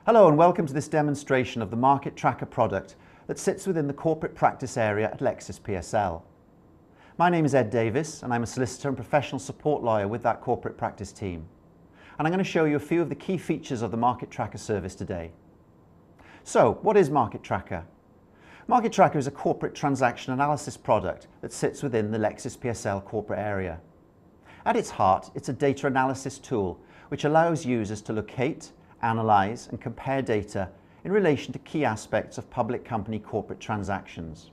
Hello and welcome to this demonstration of the Market Tracker product that sits within the corporate practice area at Lexis PSL. My name is Ed Davis and I'm a solicitor and professional support lawyer with that corporate practice team. And I'm going to show you a few of the key features of the Market Tracker service today. So, what is Market Tracker? Market Tracker is a corporate transaction analysis product that sits within the Lexis PSL corporate area. At its heart, it's a data analysis tool which allows users to locate, analyze and compare data in relation to key aspects of public company corporate transactions.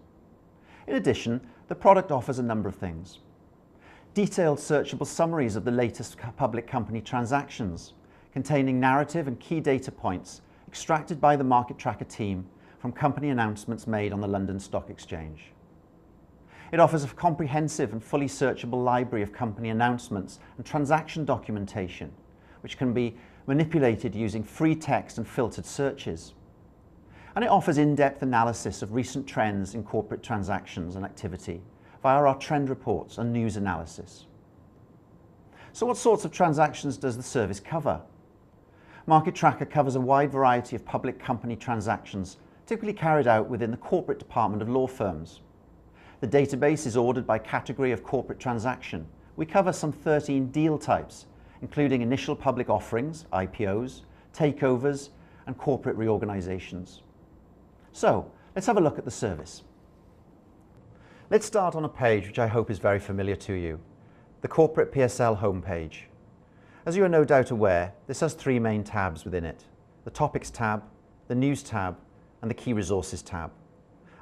In addition, the product offers a number of things. Detailed searchable summaries of the latest public company transactions, containing narrative and key data points extracted by the Market Tracker team from company announcements made on the London Stock Exchange. It offers a comprehensive and fully searchable library of company announcements and transaction documentation, which can be manipulated using free text and filtered searches. And it offers in-depth analysis of recent trends in corporate transactions and activity via our trend reports and news analysis. So what sorts of transactions does the service cover? Market Tracker covers a wide variety of public company transactions typically carried out within the corporate department of law firms. The database is ordered by category of corporate transaction. We cover some 13 deal types, including initial public offerings, IPOs, takeovers, and corporate reorganizations. So, let's have a look at the service. Let's start on a page which I hope is very familiar to you, the Corporate PSL homepage. As you are no doubt aware, this has three main tabs within it: the Topics tab, the News tab, and the Key Resources tab.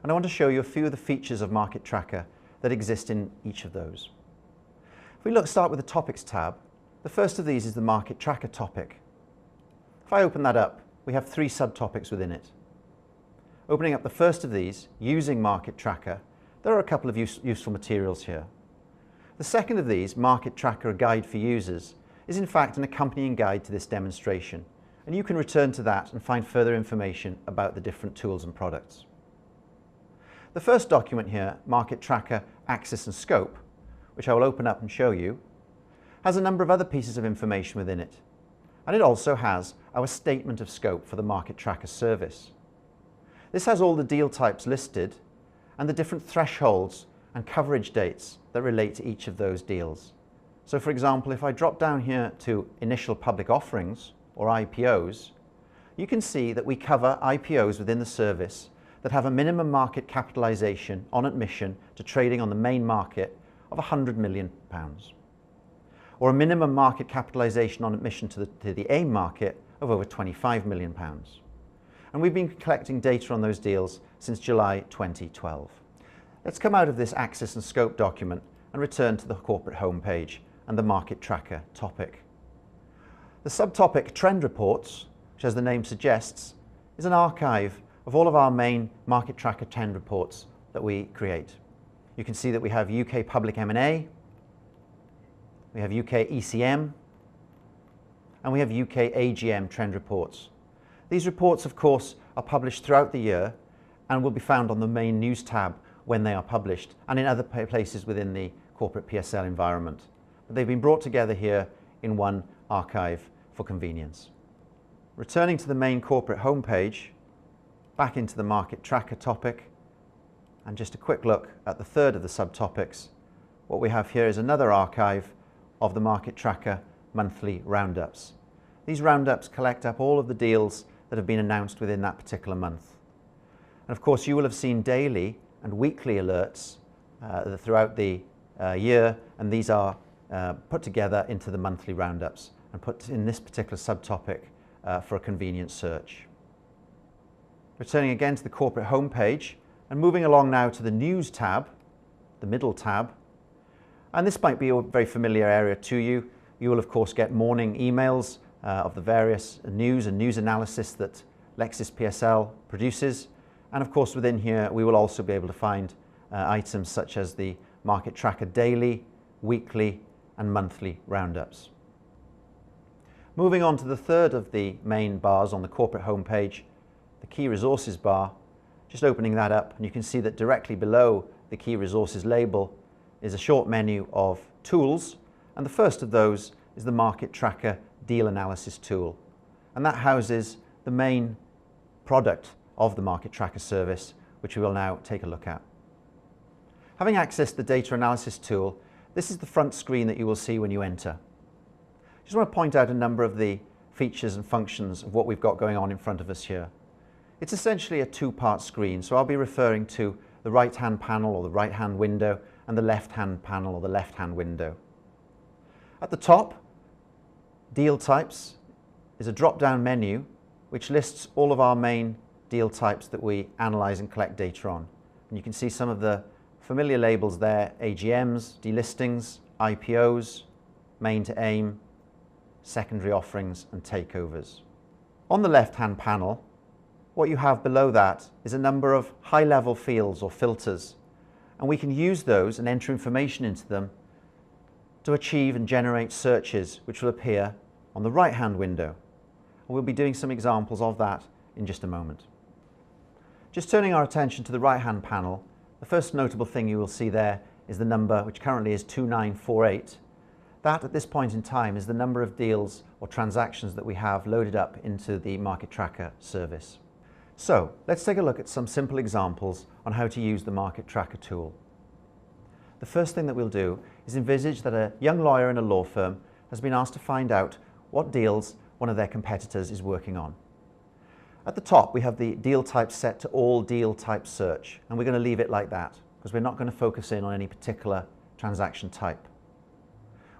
And I want to show you a few of the features of Market Tracker that exist in each of those. If we start with the Topics tab, the first of these is the Market Tracker topic. If I open that up, we have three subtopics within it. Opening up the first of these, using Market Tracker, there are a couple of useful materials here. The second of these, Market Tracker, a guide for users, is in fact an accompanying guide to this demonstration, and you can return to that and find further information about the different tools and products. The first document here, Market Tracker Axis and Scope, which I will open up and show you, has a number of other pieces of information within it, and it also has our statement of scope for the Market Tracker service. This has all the deal types listed and the different thresholds and coverage dates that relate to each of those deals. So for example, if I drop down here to initial public offerings or IPOs, you can see that we cover IPOs within the service that have a minimum market capitalization on admission to trading on the main market of £100 million. Or a minimum market capitalization on admission to the AIM market of over £25 million. And we've been collecting data on those deals since July 2012. Let's come out of this Axis and Scope document and return to the corporate homepage and the Market Tracker topic. The subtopic Trend Reports, which as the name suggests, is an archive of all of our main Market Tracker trend reports that we create. You can see that we have UK Public M&A, we have UK ECM, and we have UK AGM trend reports. These reports, of course, are published throughout the year and will be found on the main News tab when they are published and in other places within the corporate PSL environment. But they've been brought together here in one archive for convenience. Returning to the main corporate homepage, back into the Market Tracker topic, and just a quick look at the third of the subtopics. What we have here is another archive of the Market Tracker monthly roundups. These roundups collect up all of the deals that have been announced within that particular month. And of course you will have seen daily and weekly alerts throughout the year, and these are put together into the monthly roundups and put in this particular subtopic for a convenient search. Returning again to the corporate homepage and moving along now to the News tab, the middle tab, and this might be a very familiar area to you. You will of course get morning emails of the various news and news analysis that Lexis PSL produces, and of course within here we will also be able to find items such as the Market Tracker daily, weekly and monthly roundups. Moving on to the third of the main bars on the corporate homepage, the Key Resources bar. Just opening that up, and you can see that directly below the Key Resources label is a short menu of tools, and the first of those is the Market Tracker Deal Analysis tool, and that houses the main product of the Market Tracker service, which we will now take a look at. Having accessed the data analysis tool, this is the front screen that you will see when you enter. I just want to point out a number of the features and functions of what we've got going on in front of us here. It's essentially a two-part screen, so I'll be referring to the right-hand panel or the right-hand window and the left-hand panel or the left-hand window. At the top, Deal Types is a drop-down menu which lists all of our main deal types that we analyze and collect data on. And you can see some of the familiar labels there: AGMs, delistings, IPOs, main to AIM, secondary offerings and takeovers. On the left-hand panel, what you have below that is a number of high-level fields or filters, and we can use those and enter information into them to achieve and generate searches which will appear on the right-hand window. And we'll be doing some examples of that in just a moment. Just turning our attention to the right-hand panel, the first notable thing you will see there is the number, which currently is 2948. That, at this point in time, is the number of deals or transactions that we have loaded up into the Market Tracker service. So, let's take a look at some simple examples on how to use the Market Tracker tool. The first thing that we'll do is envisage that a young lawyer in a law firm has been asked to find out what deals one of their competitors is working on. At the top, we have the deal type set to all deal type search, and we're going to leave it like that because we're not going to focus in on any particular transaction type.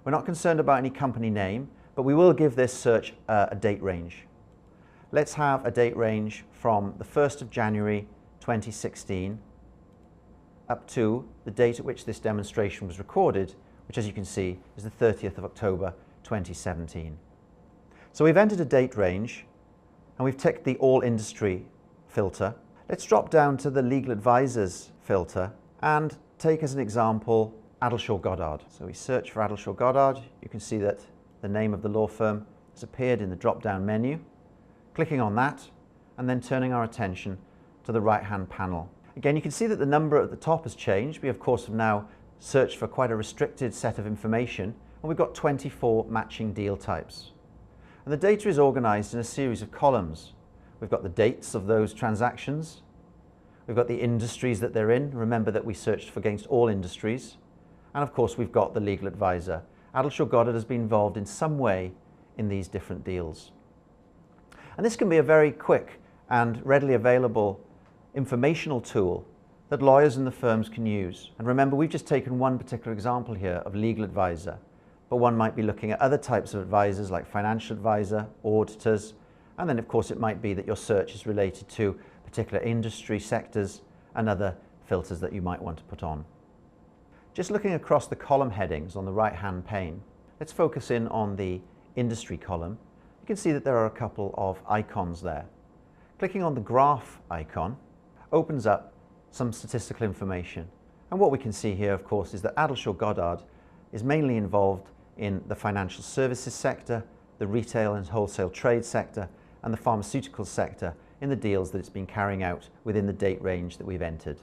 We're not concerned about any company name, but we will give this search a date range. Let's have a date range from the 1st of January 2016 up to the date at which this demonstration was recorded, which, as you can see, is the 30th of October 2017. So we've entered a date range and we've ticked the All Industry filter. Let's drop down to the Legal Advisors filter and take as an example Addleshaw Goddard. So we search for Addleshaw Goddard. You can see that the name of the law firm has appeared in the drop-down menu. Clicking on that and then turning our attention to the right-hand panel. Again, you can see that the number at the top has changed. We, of course, have now searched for quite a restricted set of information, and we've got 24 matching deal types. And the data is organized in a series of columns. We've got the dates of those transactions. We've got the industries that they're in. Remember that we searched against all industries. And of course, we've got the legal advisor. Addleshaw Goddard has been involved in some way in these different deals. And this can be a very quick and readily available informational tool that lawyers and the firms can use. And remember, we've just taken one particular example here of legal advisor, but one might be looking at other types of advisors like financial advisor, auditors, and then of course it might be that your search is related to particular industry sectors and other filters that you might want to put on. Just looking across the column headings on the right-hand pane, let's focus in on the industry column. You can see that there are a couple of icons there. Clicking on the graph icon opens up some statistical information. And what we can see here, of course, is that Addleshaw Goddard is mainly involved in the financial services sector, the retail and wholesale trade sector, and the pharmaceutical sector in the deals that it's been carrying out within the date range that we've entered.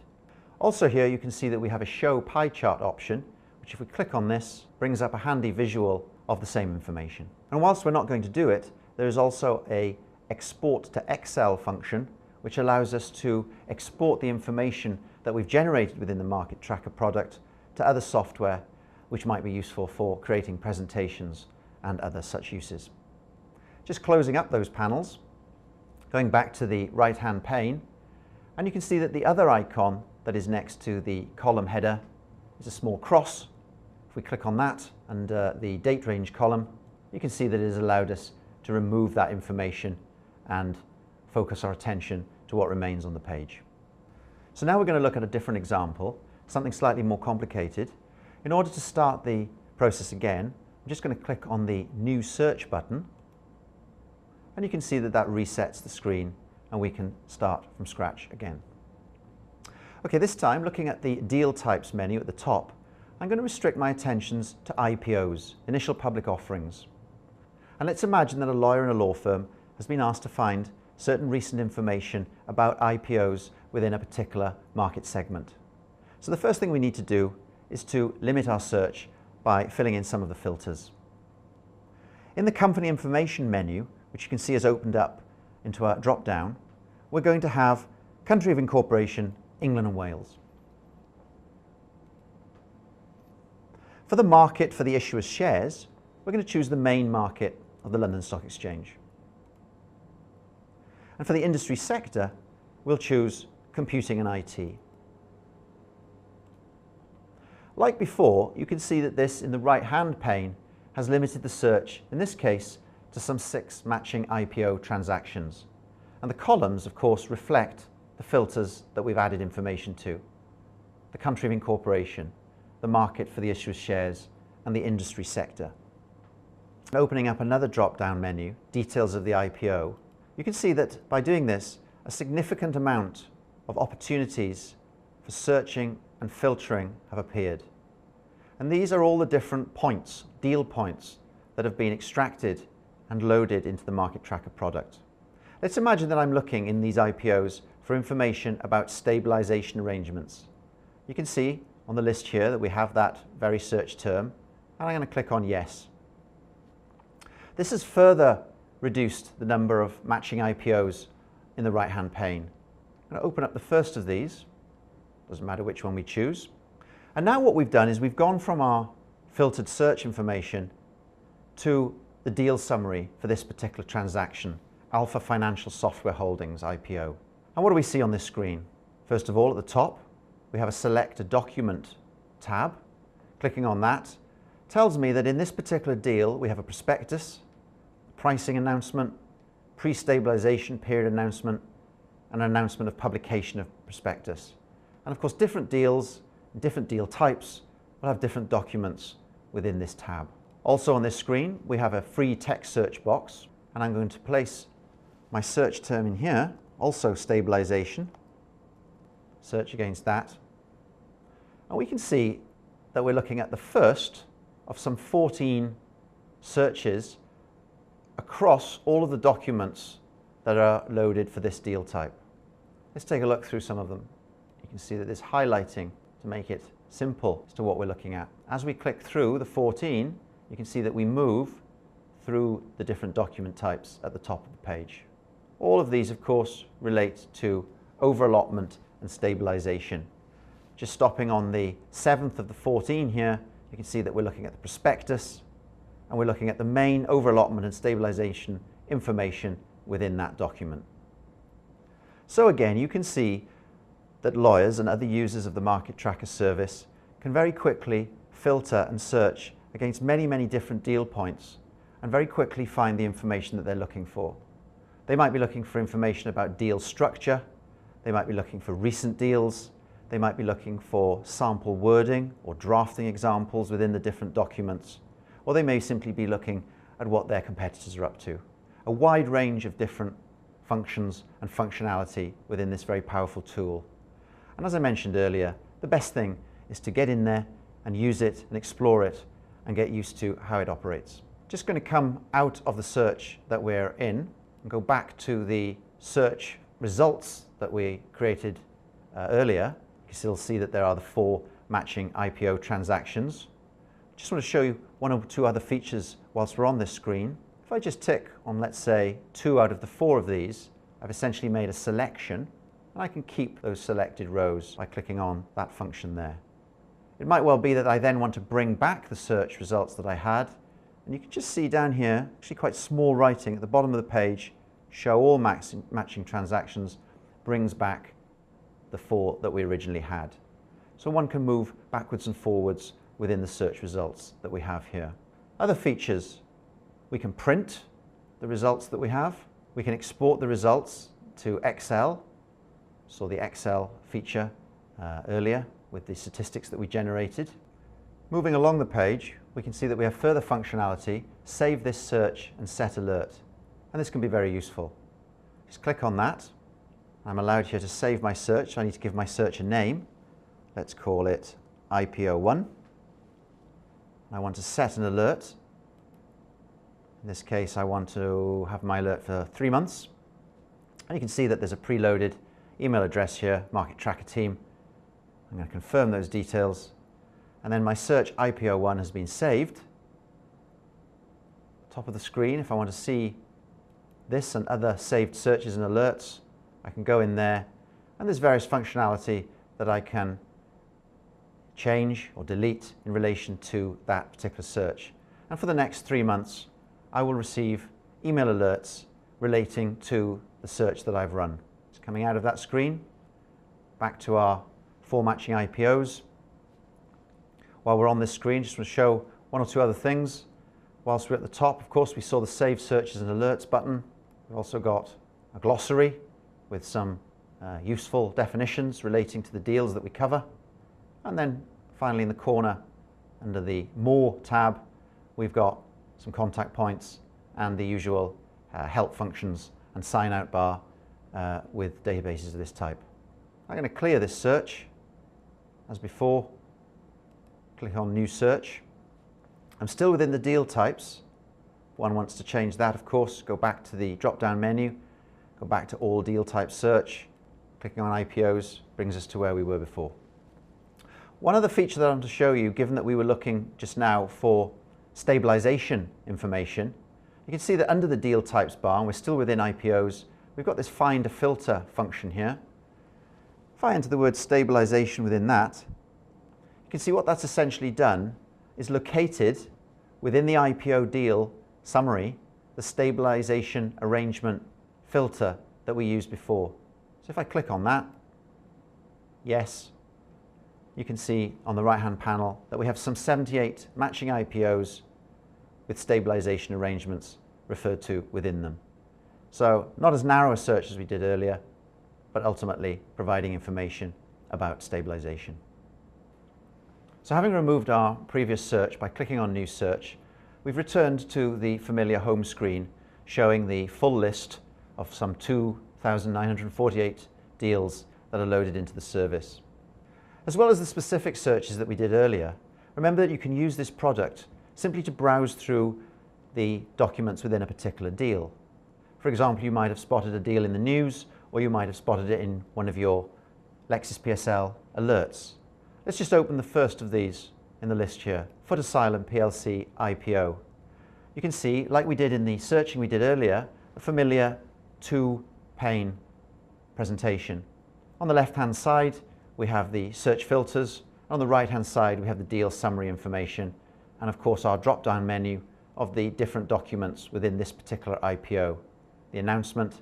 Also here you can see that we have a show pie chart option, which if we click on this, brings up a handy visual of the same information. And whilst we're not going to do it, there is also a export to Excel function, which allows us to export the information that we've generated within the Market Tracker product to other software, which might be useful for creating presentations and other such uses. Just closing up those panels, going back to the right-hand pane, and you can see that the other icon that is next to the column header is a small cross. If we click on that and the date range column, you can see that it has allowed us to remove that information and focus our attention to what remains on the page. So now we're going to look at a different example, something slightly more complicated. In order to start the process again, I'm just going to click on the New Search button, and you can see that that resets the screen and we can start from scratch again. Okay, this time looking at the Deal Types menu at the top, I'm going to restrict my attentions to IPOs, initial public offerings. And let's imagine that a lawyer in a law firm has been asked to find certain recent information about IPOs within a particular market segment. So the first thing we need to do is to limit our search by filling in some of the filters. In the Company Information menu, which you can see has opened up into our drop down, we're going to have country of incorporation, England and Wales. For the market for the issuer's shares, we're going to choose the main market of the London Stock Exchange. And for the industry sector, we'll choose computing and IT. Like before, you can see that this in the right-hand pane has limited the search, in this case, to some 6 matching IPO transactions. And the columns, of course, reflect the filters that we've added information to. The country of incorporation, the market for the issuer's shares, and the industry sector. Opening up another drop-down menu, details of the IPO, you can see that by doing this, a significant amount of opportunities for searching and filtering have appeared. And these are all the different points, deal points, that have been extracted and loaded into the Market Tracker product. Let's imagine that I'm looking in these IPOs for information about stabilization arrangements. You can see on the list here that we have that very search term, and I'm going to click on yes. This has further reduced the number of matching IPOs in the right-hand pane. I'm going to open up the first of these. Doesn't matter which one we choose. And now what we've done is we've gone from our filtered search information to the deal summary for this particular transaction, Alpha Financial Software Holdings IPO. And what do we see on this screen? First of all, at the top, we have a Select a Document tab. Clicking on that tells me that in this particular deal, we have a prospectus, pricing announcement, pre-stabilization period announcement, and an announcement of publication of prospectus. And of course, different deals, different deal types will have different documents within this tab. Also on this screen, we have a free text search box, and I'm going to place my search term in here, also stabilization, search against that. And we can see that we're looking at the first of some 14 searches across all of the documents that are loaded for this deal type. Let's take a look through some of them. You can see that there's highlighting to make it simple as to what we're looking at. As we click through the 14, you can see that we move through the different document types at the top of the page. All of these, of course, relate to over-allotment and stabilization. Just stopping on the 7th of the 14 here, you can see that we're looking at the prospectus, and we're looking at the main over-allotment and stabilization information within that document. So again, you can see that lawyers and other users of the Market Tracker service can very quickly filter and search against many, many different deal points and very quickly find the information that they're looking for. They might be looking for information about deal structure, they might be looking for recent deals, they might be looking for sample wording or drafting examples within the different documents, or they may simply be looking at what their competitors are up to. A wide range of different functions and functionality within this very powerful tool. And as I mentioned earlier, the best thing is to get in there and use it and explore it and get used to how it operates. Just going to come out of the search that we're in and go back to the search results that we created earlier. You still see that there are the 4 matching IPO transactions. Just want to show you 1 or 2 other features whilst we're on this screen. If I just tick on, let's say, 2 out of the 4 of these, I've essentially made a selection, and I can keep those selected rows by clicking on that function there. It might well be that I then want to bring back the search results that I had, and you can just see down here, actually quite small writing at the bottom of the page, show all matching transactions, brings back the 4 that we originally had. So one can move backwards and forwards within the search results that we have here. Other features, we can print the results that we have. We can export the results to Excel. Saw the Excel feature earlier with the statistics that we generated. Moving along the page, we can see that we have further functionality, save this search and set alert. And this can be very useful. Just click on that. I'm allowed here to save my search. I need to give my search a name. Let's call it IPO1. I want to set an alert. In this case, I want to have my alert for 3 months. And you can see that there's a preloaded email address here, Market Tracker team. I'm going to confirm those details. And then my search IPO1 has been saved. Top of the screen, if I want to see this and other saved searches and alerts, I can go in there and there's various functionality that I can change or delete in relation to that particular search. And for the next 3 months, I will receive email alerts relating to the search that I've run. It's coming out of that screen, back to our 4 matching IPOs. While we're on this screen, just want to show one or two other things. Whilst we're at the top, of course, we saw the Save Searches and Alerts button. We've also got a glossary with some useful definitions relating to the deals that we cover. And then finally in the corner, under the More tab, we've got some contact points and the usual help functions and sign out bar with databases of this type. I'm going to clear this search as before. Click on New Search. I'm still within the deal types. If one wants to change that, of course, go back to the drop-down menu, go back to All Deal Type Search. Clicking on IPOs brings us to where we were before. One other feature that I want to show you, given that we were looking just now for stabilization information, you can see that under the Deal Types bar, and we're still within IPOs, we've got this Find a Filter function here. If I enter the word stabilization within that, you can see what that's essentially done is located within the IPO deal summary the stabilization arrangement filter that we used before. So if I click on that, yes, you can see on the right-hand panel that we have some 78 matching IPOs with stabilization arrangements referred to within them. So not as narrow a search as we did earlier, but ultimately providing information about stabilization. So having removed our previous search by clicking on New Search, we've returned to the familiar home screen showing the full list of some 2,948 deals that are loaded into the service. As well as the specific searches that we did earlier, remember that you can use this product simply to browse through the documents within a particular deal. For example, you might have spotted a deal in the news, or you might have spotted it in one of your Lexis PSL alerts. Let's just open the first of these in the list here, Footasylum PLC IPO. You can see, like we did in the searching we did earlier, a familiar 2-pane presentation. On the left-hand side, we have the search filters. On the right-hand side, we have the deal summary information, and of course our drop-down menu of the different documents within this particular IPO. The announcement,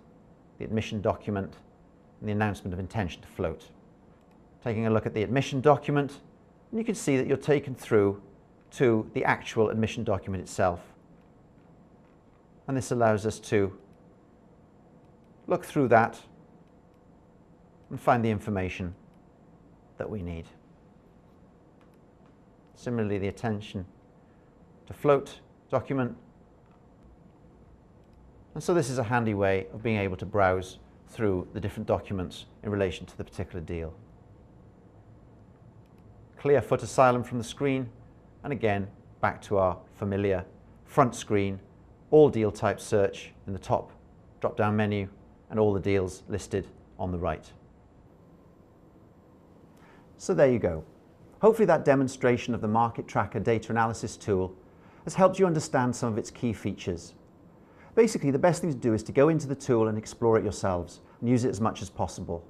the admission document, and the announcement of intention to float. Taking a look at the admission document, and you can see that you're taken through to the actual admission document itself. And this allows us to look through that and find the information that we need. Similarly, the intention to float document. And so this is a handy way of being able to browse through the different documents in relation to the particular deal. Clear Footasylum from the screen, and again back to our familiar front screen, all deal type search in the top drop-down menu, and all the deals listed on the right. So there you go. Hopefully that demonstration of the Market Tracker data analysis tool has helped you understand some of its key features. Basically, the best thing to do is to go into the tool and explore it yourselves and use it as much as possible.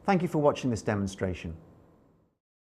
Thank you for watching this demonstration.